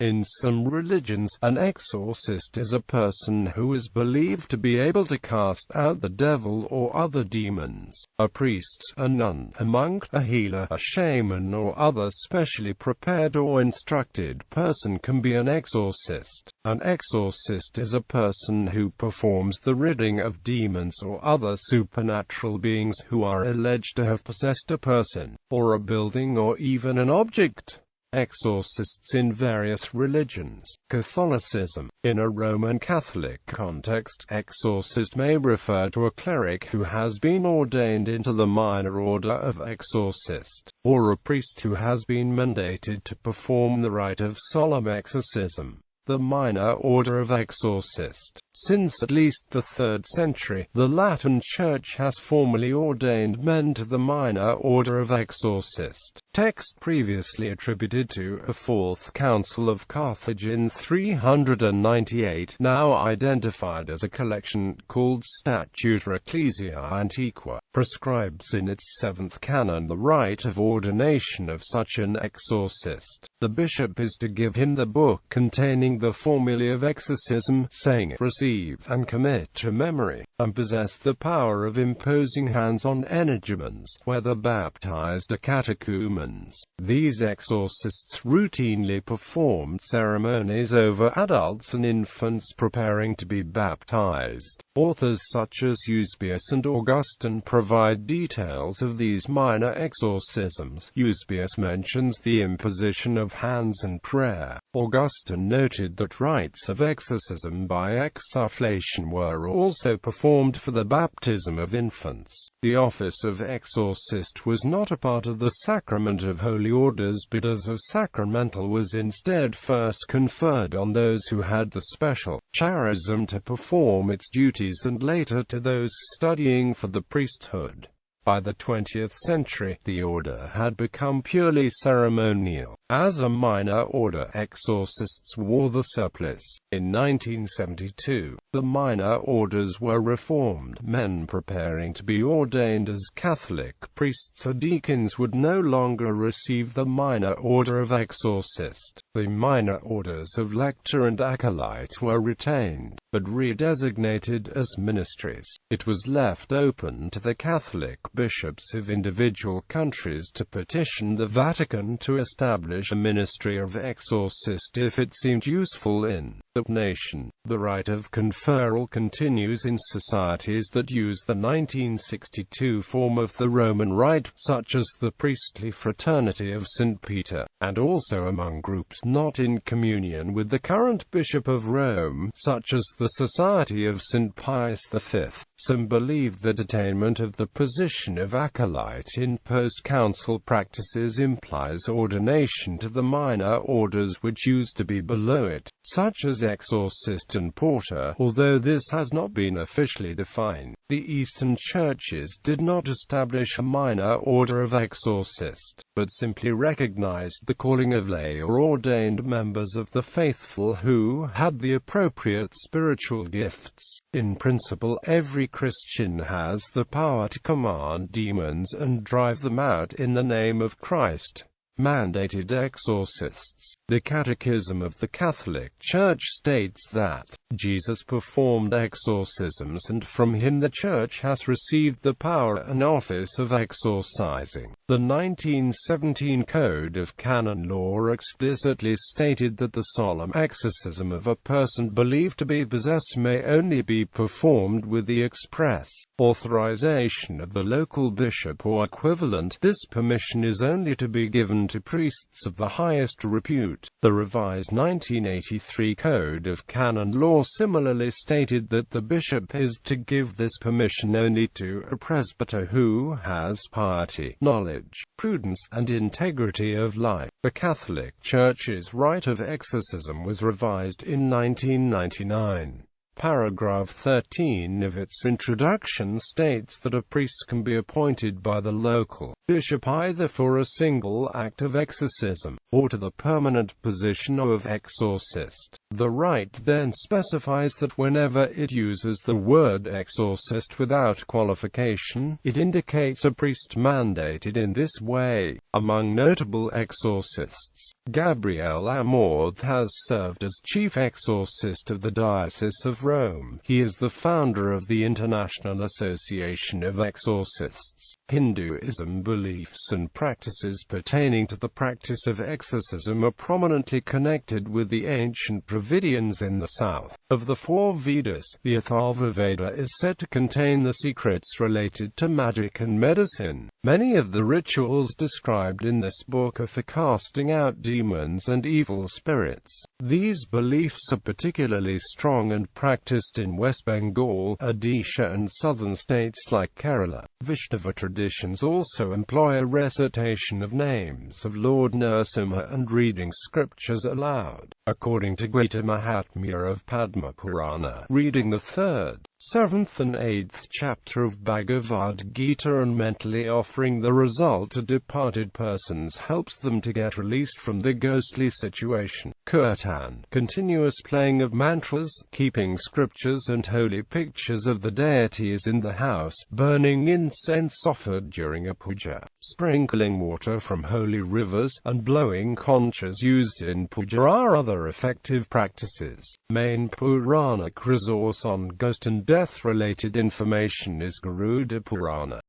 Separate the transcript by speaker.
Speaker 1: In some religions, an exorcist is a person who is believed to be able to cast out the devil or other demons. A priest, a nun, a monk, a healer, a shaman or other specially prepared or instructed person can be an exorcist. An exorcist is a person who performs the ridding of demons or other supernatural beings who are alleged to have possessed a person, or a building or even an object. Exorcists in various religions. Catholicism. In a Roman Catholic context, exorcist may refer to a cleric who has been ordained into the minor order of exorcist, or a priest who has been mandated to perform the rite of solemn exorcism. The minor order of exorcist. Since at least the 3rd century, the Latin Church has formally ordained men to the minor order of exorcist. Text previously attributed to a 4th Council of Carthage in 398, now identified as a collection, called Statuta Ecclesiae Antiqua, prescribes in its 7th canon the right of ordination of such an exorcist. The bishop is to give him the book containing the formulae of exorcism, saying it, receive and commit to memory, and possess the power of imposing hands on energumens, whether baptized or catechumens. These exorcists routinely performed ceremonies over adults and infants preparing to be baptized. Authors such as Eusebius and Augustine provide details of these minor exorcisms. Eusebius mentions the imposition of hands and prayer. Augustine noted that rites of exorcism by exsufflation were also performed for the baptism of infants. The office of exorcist was not a part of the sacrament of holy orders, but as a sacramental was instead first conferred on those who had the special charism to perform its duties, and later to those studying for the priesthood. By the 20th century, the order had become purely ceremonial. As a minor order, exorcists wore the surplice. In 1972, the minor orders were reformed. Men preparing to be ordained as Catholic priests or deacons would no longer receive the minor order of exorcist. The minor orders of lector and acolyte were retained, but redesignated as ministries. It was left open to the Catholic bishops of individual countries to petition the Vatican to establish a ministry of exorcist if it seemed useful in the nation. The right of conferral continues in societies that use the 1962 form of the Roman Rite, such as the priestly fraternity of St. Peter, and also among groups not in communion with the current Bishop of Rome, such as the Society of St. Pius V. Some believe that attainment of the position of acolyte in post-council practices implies ordination to the minor orders which used to be below it, such as exorcist and porter, although this has not been officially defined. The Eastern churches did not establish a minor order of exorcist, but simply recognized the calling of lay or ordained members of the faithful who had the appropriate spiritual gifts. In principle, every Christian has the power to command demons and drive them out in the name of Christ. Mandated exorcists. The Catechism of the Catholic Church states that Jesus performed exorcisms, and from him the Church has received the power and office of exorcising. The 1917 Code of Canon Law explicitly stated that the solemn exorcism of a person believed to be possessed may only be performed with the express authorization of the local bishop or equivalent. This permission is only to be given to priests of the highest repute. The revised 1983 Code of Canon Law similarly stated that the bishop is to give this permission only to a presbyter who has piety, knowledge, prudence, and integrity of life. The Catholic Church's rite of exorcism was revised in 1999. Paragraph 13 of its introduction states that a priest can be appointed by the local bishop either for a single act of exorcism, or to the permanent position of exorcist. The rite then specifies that whenever it uses the word exorcist without qualification, it indicates a priest mandated in this way. Among notable exorcists, Gabriel Amorth has served as chief exorcist of the Diocese of Rome. He is the founder of the International Association of Exorcists. Hinduism beliefs and practices pertaining to the practice of exorcism are prominently connected with the ancient Dravidians in the south. Of the four Vedas, the Atharva Veda is said to contain the secrets related to magic and medicine. Many of the rituals described in this book are for casting out demons and evil spirits. These beliefs are particularly strong and practiced in West Bengal, Odisha and southern states like Kerala. Vaishnava traditions also employ a recitation of names of Lord Narasimha and reading scriptures aloud. According to Gita Mahatmya of Padma Purana, reading the 3rd, 7th and 8th chapter of Bhagavad Gita and mentally offering the result to departed persons helps them to get released from the ghostly situation. Kirtan, continuous playing of mantras, keeping scriptures and holy pictures of the deities in the house, burning incense offered during a puja, sprinkling water from holy rivers, and blowing conchas used in puja are other effective practices. Main Puranic resource on ghost and death-related information is Garuda Purana.